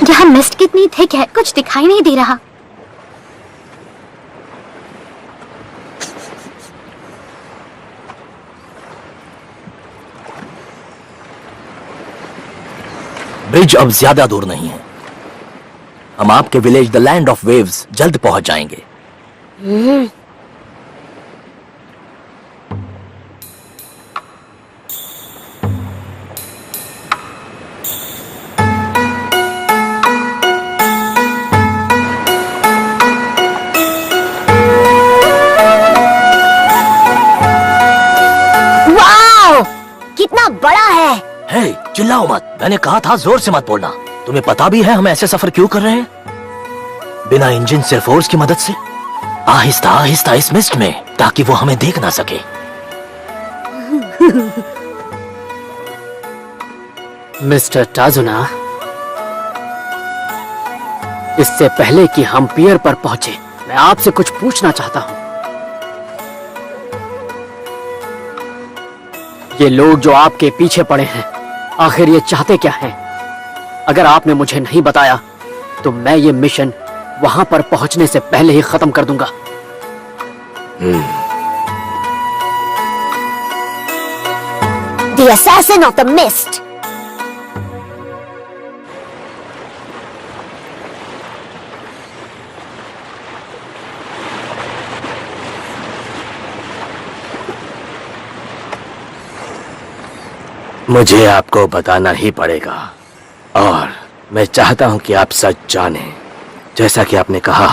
यहाँ मिस्ट कितनी थिक है, कुछ दिखाई नहीं दे रहा। ब्रिज अब ज्यादा दूर नहीं है। हम आपके village the land of waves जल्द पहुंच जाएंगे। वाओ, कितना बड़ा है। हे, चिल्लाओ मत, मैंने कहा था जोर से मत बोलना। तुम्हें पता भी है हम ऐसे सफर क्यों कर रहे हैं? बिना इंजन, सिर्फ फोर्स की मदद से, आहिस्ता आहिस्ता इस मिस्ट में, ताकि वो हमें देख ना सके। मिस्टर टाजुना, इससे पहले कि हम पियर पर पहुंचे, मैं आपसे कुछ पूछना चाहता हूं। ये लोग जो आपके पीछे पड़े हैं, आखिर ये चाहते क्या हैं? अगर आपने मुझे नहीं बताया तो मैं ये मिशन वहां पर पहुंचने से पहले ही खत्म कर दूंगा। The assassin of the mist. मुझे आपको बताना ही पड़ेगा, और मैं चाहता हूं कि आप सच जानें। जैसा कि आपने कहा,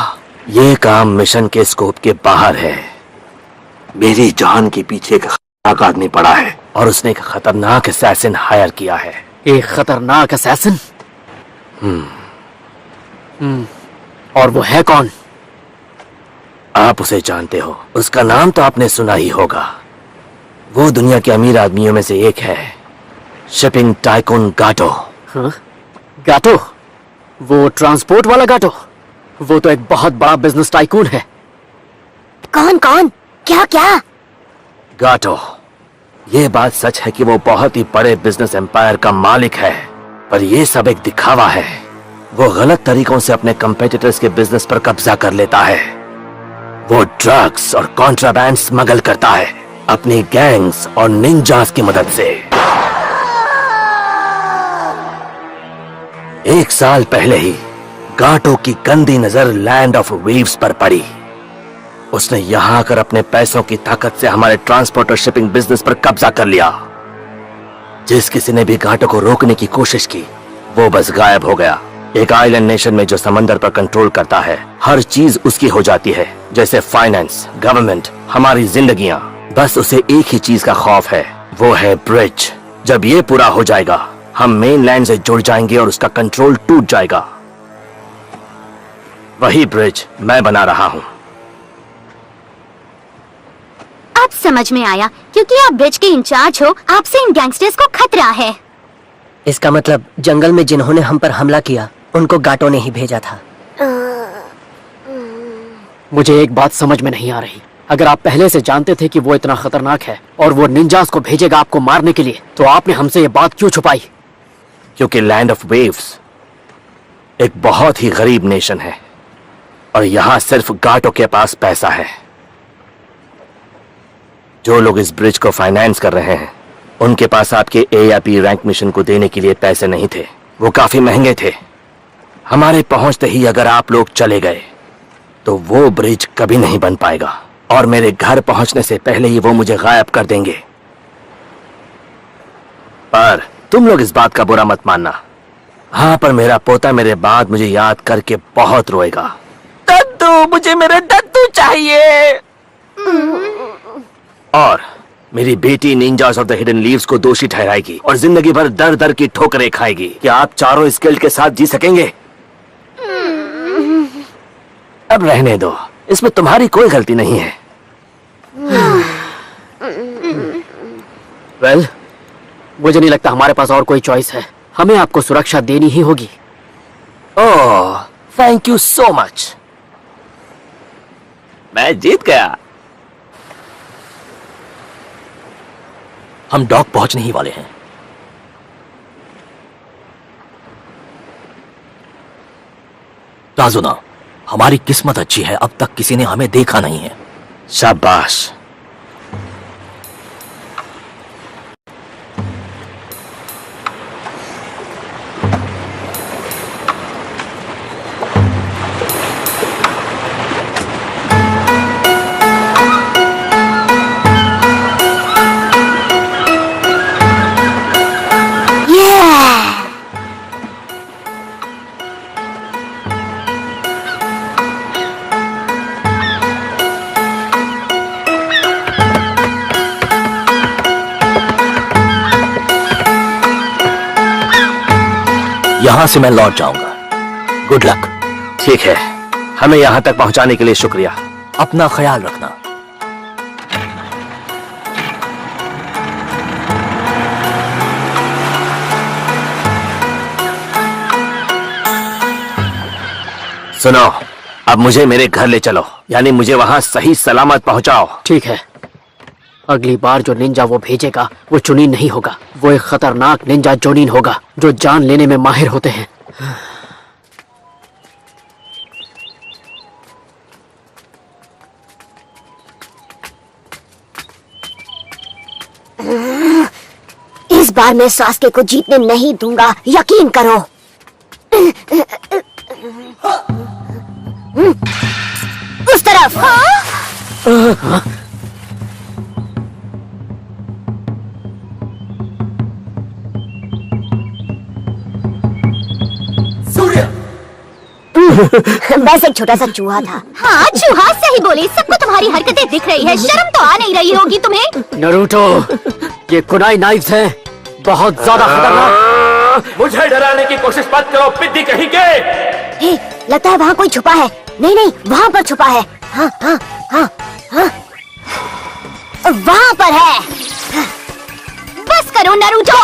यह काम मिशन के स्कोप के बाहर है। मेरी जान के पीछे एक खतरनाक आदमी पड़ा है, और उसने एक खतरनाक असैसिन हायर किया है। एक खतरनाक असैसिन? और वो है कौन? आप उसे जानते हो, उसका नाम तो आपने सुना ही होगा। वो दुनिया के अमीर आदमियों में से एक है, शिपिंग टाइकून गाटो। हाँ? गाटो? वो ट्रांसपोर्ट वाला गाटो? वो तो एक बहुत बड़ा बिजनेस टाइकून है। कौन कौन, क्या क्या? गाटो, ये बात सच है कि वो बहुत ही बड़े बिजनेस एम्पायर का मालिक है, पर ये सब एक दिखावा है। वो गलत तरीकों से अपने कंपेटिटर्स के बिजनेस पर कब्जा कर लेता है। वो ड्रग्स और कॉन्ट्राबैंड स्मगल करता है अपनी गैंग्स और निंजास की मदद से। 1 साल पहले ही गाटो की गंदी नजर लैंड ऑफ वेव्स पर पड़ी। उसने यहां आकर अपने पैसों की ताकत से हमारे ट्रांसपोर्ट और शिपिंग बिजनेस पर कब्जा कर लिया। जिस किसी ने भी गाटो को रोकने की कोशिश की, वो बस गायब हो गया। एक आइलैंड नेशन में जो समंदर पर कंट्रोल करता है, हर चीज उसकी हो जाती है, जैसे फाइनेंस, गवर्नमेंट, हमारी जिंदगियां। बस उसे एक ही चीज का खौफ है, वो है ब्रिज। जब ये पूरा हो जाएगा, हम मेन लैंड से जुड़ जाएंगे और उसका कंट्रोल टूट जाएगा। वही ब्रिज मैं बना रहा हूं। अब समझ में आया, क्योंकि आप ब्रिज के इंचार्ज हो, आपसे इन गैंगस्टर्स को खतरा है। इसका मतलब जंगल में जिन्होंने हम पर हमला किया, उनको गाटो ने ही भेजा था। मुझे एक बात समझ में नहीं आ रही। अगर आप पहले से जानते थे कि वो इतना खतरनाक है और वो निंजास को भेजेगा आपको मारने के लिए, तो आपने हमसे ये बात क्यों छुपाई? क्योंकि लैंड ऑफ वेव्स एक बहुत ही गरीब नेशन है, और यहां सिर्फ गाटो के पास पैसा है। जो लोग इस ब्रिज को फाइनेंस कर रहे हैं, उनके पास आपके ए या बी रैंक मिशन को देने के लिए पैसे नहीं थे। वो काफी महंगे थे। हमारे पहुंचते ही अगर आप लोग चले गए, तो वो ब्रिज कभी नहीं बन पाएगा, और मेरे घर पहुंचने से पहले ही वो मुझे गायब कर देंगे। पर तुम लोग इस बात का बुरा मत मानना। हाँ, पर मेरा पोता मेरे बाद मुझे याद करके बहुत रोएगा। दद्दू, मुझे मेरा दद्दू चाहिए। और मेरी बेटी ninjas of the hidden leaves को दोषी ठहराएगी और जिंदगी भर दर दर की ठोकरें खाएगी। क्या आप चारों इस गिल्ड के साथ जी सकेंगे? अब रहने दो, इसमें तुम्हारी कोई गलती नहीं है। वेल, मुझे नहीं लगता हमारे पास और कोई चॉइस है। हमें आपको सुरक्षा देनी ही होगी। ओह, थैंक यू सो मच। मैं जीत गया। हम डॉक पहुंचने ही वाले हैं। काजुना, हमारी किस्मत अच्छी है, अब तक किसी ने हमें देखा नहीं है। शाबाश। यहां से मैं लौट जाऊंगा। Good luck. ठीक है, हमें यहां तक पहुंचाने के लिए शुक्रिया। अपना ख्याल रखना। सुनो, अब मुझे मेरे घर ले चलो, यानी मुझे वहां सही सलामत पहुंचाओ। ठीक है। अगली बार जो निंजा वो भेजेगा वो चुनीन नहीं होगा, वो एक खतरनाक निंजा जोनीन होगा जो जान लेने में माहिर होते हैं। इस बार मैं सास्के को जीतने नहीं दूंगा, यकीन करो। उस तरफ। बस एक छोटा सा चूहा था। हाँ, चूहा सही बोली। सबको तुम्हारी हरकतें दिख रही है, शर्म तो आ नहीं रही होगी तुम्हें। नरूटो, ये कुनाई नाइफ्स हैं, बहुत ज्यादा खतरनाक। मुझे डराने की कोशिश मत करो, पिद्दी कहीं के। हे, लगता है वहाँ कोई छुपा है। नहीं नहीं, वहाँ पर छुपा है। हाँ हाँ हाँ हाँ, वहाँ पर है। बस करो नरूटो।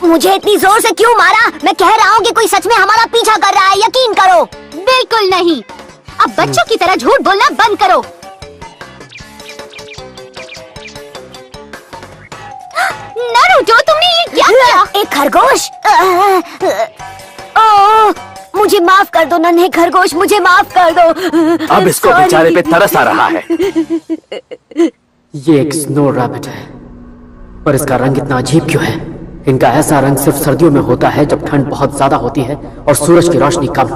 मुझे इतनी जोर से क्यों मारा? मैं कह रहा हूँ कि कोई सच में हमारा पीछा कर रहा है, यकीन करो। बिल्कुल नहीं। अब बच्चों की तरह झूठ बोलना बंद करो। नरूटो, तुमने ये क्या किया? एक खरगोश। ओह, मुझे माफ कर दो नन्हे खरगोश, मुझे माफ कर दो। अब इसको Sorry। बेचारे पे तरस आ रहा है। ये एक स्नो रैबिट है, पर इसका रंग इतना अजीब क्यों है? इनका ऐसा रंग सिर्फ सर्दियों में होता है जब ठंड बहुत ज्यादा होती है और सूरज की रोशनी कम।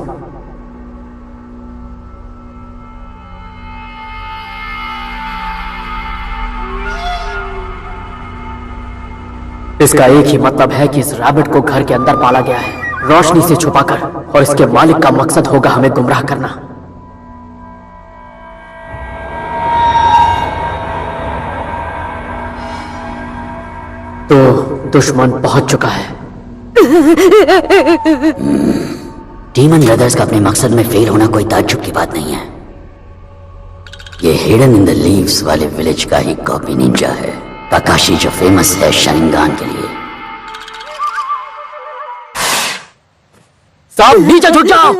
इसका एक ही मतलब है कि इस रैबिट को घर के अंदर पाला गया है, रोशनी से छुपाकर, और इसके मालिक का मकसद होगा हमें गुमराह करना। तो दुश्मन पहुंच चुका है। डीमन ब्रदर्स का अपने मकसद में फेल होना कोई ताज्जुब की बात नहीं है। ये हिडन इन द लीव्स वाले विलेज का ही कॉपी निंजा है, काकाशी, जो फेमस है शारिंगान के लिए। साहब नीचे छुट जाओ।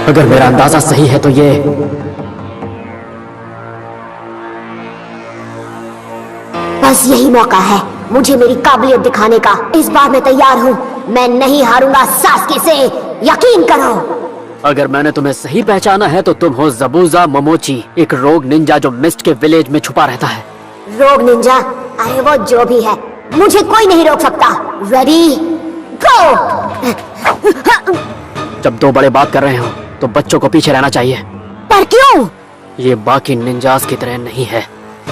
अगर मेरा अंदाजा सही है तो ये बस यही मौका है मुझे मेरी काबिलियत दिखाने का। इस बार मैं तैयार हूँ, मैं नहीं हारूंगा सास्के से, यकीन करो। अगर मैंने तुम्हें सही पहचाना है तो तुम हो ज़बूज़ा मोमोची, एक रोग निंजा जो मिस्ट के विलेज में छुपा रहता है। रोग निंजा, अरे वो जो भी है, मुझे कोई नहीं रोक सकता। रेडी गो। जब दो बड़े बात कर रहे हो तो बच्चों को पीछे रहना चाहिए। पर क्यों? ये बाकी निंजास की तरह नहीं है,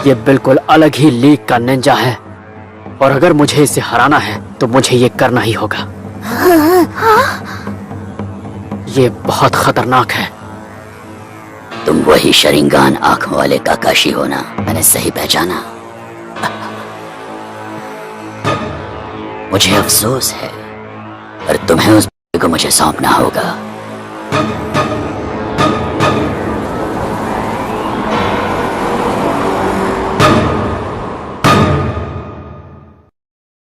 ये बिल्कुल अलग ही लीग का निंजा है, और अगर मुझे इसे हराना है तो मुझे ये करना ही होगा। ये बहुत खतरनाक है। तुम वही शरिंगान आंखों वाले काकाशी हो ना? मैंने सही पहचाना। मुझे अफसोस है, पर तुम्हें उस को मुझे सौंपना होगा।